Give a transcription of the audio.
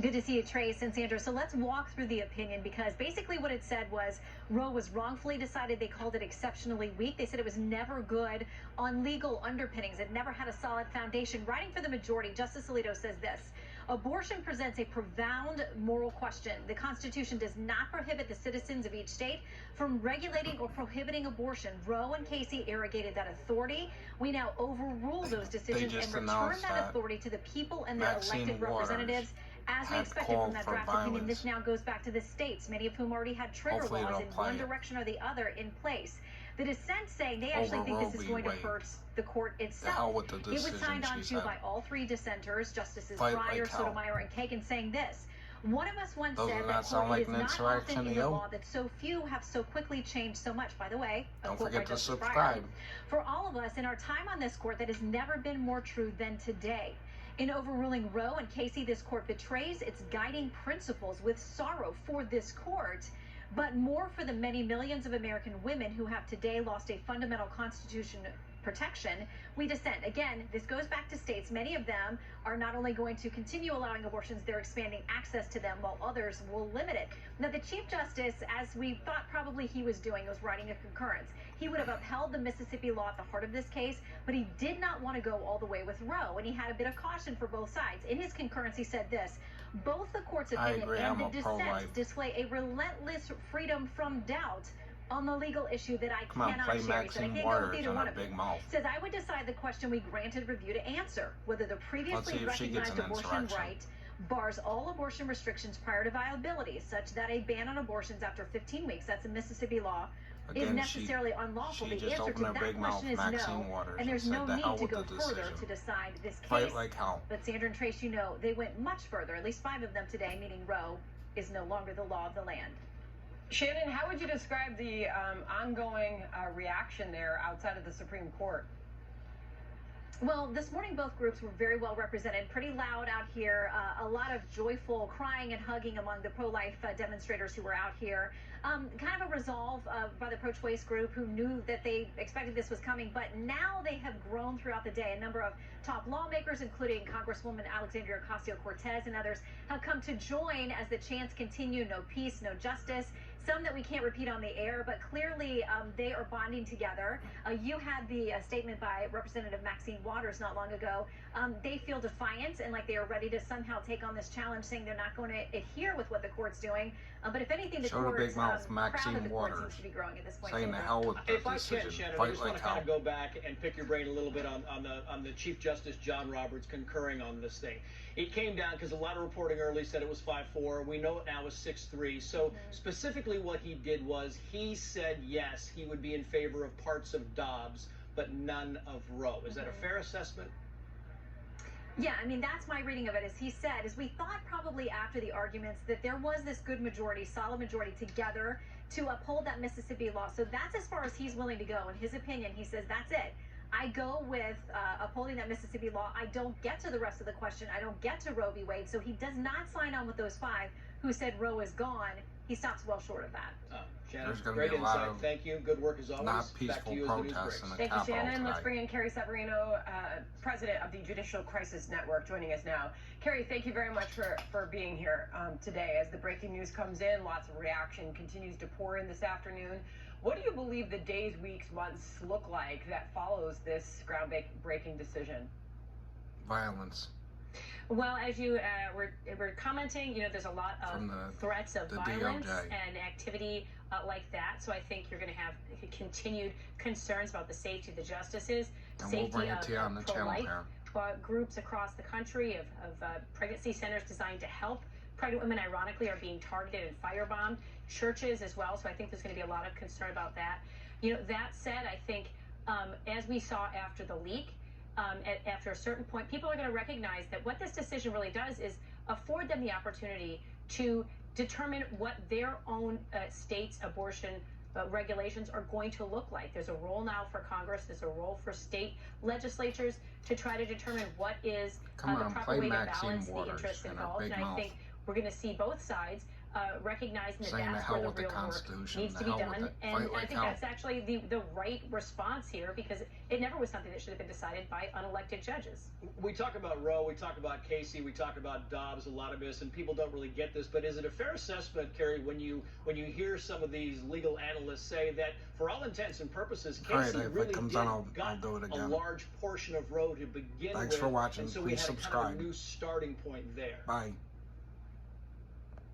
Good to see you, Trace and Sandra. So let's walk through the opinion, because basically what it said was Roe was wrongfully decided. They called it exceptionally weak. They said it was never good on legal underpinnings. It never had a solid foundation. Writing for the majority, Justice Alito says this: abortion presents a profound moral question. The Constitution does not prohibit the citizens of each state from regulating or prohibiting abortion. Roe and Casey arrogated that authority. We now overrule those decisions and return that authority to the people and their elected representatives, as we expected from that draft opinion. This now goes back to the states, many of whom already had trigger laws in one direction or the other in place. The dissent saying they actually think this is going to hurt the court itself. It was signed on to by all three dissenters, Justices Breyer, Sotomayor, and Kagan, saying this: one of us once said that quote, it is not often in the law that so few have so quickly changed so much. By the way, don't forget to subscribe. For all of us in our time on this court, that has never been more true than today. In overruling Roe and Casey, this court betrays its guiding principles with sorrow for this court, but more for the many millions of American women who have today lost a fundamental constitutional protection. We dissent. Again, this goes back to states. Many of them are not only going to continue allowing abortions, they're expanding access to them, while others will limit it. Now, the Chief Justice, as we thought probably he was doing, was writing a concurrence. He would have upheld the Mississippi law at the heart of this case, but he did not want to go all the way with Roe, and he had a bit of caution for both sides. In his concurrence, he said this: both the court's opinion and the dissent display a relentless freedom from doubt on the legal issue that I cannot share. Maxine Waters on a big mouth. Says, I would decide the question we granted review to answer, whether the previously recognized abortion right bars all abortion restrictions prior to viability, such that a ban on abortions after 15 weeks, that's a Mississippi law, is necessarily unlawful. The answer to that question is no, and there's no need to go further to decide this case. But Sandra and Trace, you know, they went much further, at least 5 of them today, meaning Roe is no longer the law of the land. Shannon, how would you describe the ongoing reaction there outside of the Supreme Court? Well, this morning both groups were very well represented, pretty loud out here, a lot of joyful crying and hugging among the pro-life demonstrators who were out here. Kind of a resolve by the pro-choice group, who knew that they expected this was coming, but now they have grown throughout the day. A number of top lawmakers, including Congresswoman Alexandria Ocasio-Cortez and others, have come to join as the chants continue: no peace, no justice. Some that we can't repeat on the air, but clearly they are bonding together. You had the statement by Representative Maxine Waters not long ago. They feel defiant and like they are ready to somehow take on this challenge, saying they're not going to adhere with what the court's doing. But if anything, the court's crowd of the court seems to be growing at this point. Saying the hell with the if I can, Shannon, I just want to kind of go back and pick your brain a little bit on the Chief Justice John Roberts concurring on this thing. It came down because a lot of reporting early said it was 5-4. We know it now is 6-3. So specifically what he did was he said yes, he would be in favor of parts of Dobbs, but none of Roe. Is that a fair assessment? Yeah, I mean, that's my reading of it. As he said, as we thought probably after the arguments that there was this good majority, solid majority together to uphold that Mississippi law. So that's as far as he's willing to go. In his opinion, he says, that's it. I go with upholding that Mississippi law. I don't get to the rest of the question. I don't get to Roe v. Wade. So he does not sign on with those 5 who said Roe is gone. He stops well short of that. Shannon, great insight. Thank you. Good work as always. Not peaceful protests in the Thank you, Shannon. Let's bring in Carrie Severino, president of the Judicial Crisis Network, joining us now. Carrie, thank you very much for being here today. As the breaking news comes in, lots of reaction continues to pour in this afternoon. What do you believe the days, weeks, months look like that follows this groundbreaking decision? Violence. Well, as you were commenting, you know, there's a lot of threats of violence and activity like that. So I think you're going to have continued concerns about the safety of the justices, safety of pro-life groups across the country, of pregnancy centers designed to help pregnant women, ironically, are being targeted and firebombed. Churches as well. So I think there's going to be a lot of concern about that. You know, that said, I think as we saw after the leak, after a certain point, people are going to recognize that what this decision really does is afford them the opportunity to determine what their own state's abortion regulations are going to look like. There's a role now for Congress, there's a role for state legislatures to try to determine what is the proper way to balance the interests involved. And I think we're going to see both sides recognizing that saying that's the where hell the with the real work Constitution, needs the to be hell done. with it, And fight I like think hell. that's actually the right response here, because it never was something that should have been decided by unelected judges. We talk about Roe, we talk about Casey, we talk about Dobbs, a lot of this, and people don't really get this. But is it a fair assessment, Kerry, when you hear some of these legal analysts say that, for all intents and purposes, Casey really did got a large portion of Roe to begin with? Thanks for watching. And so Please we had subscribe. a new starting point there. Bye.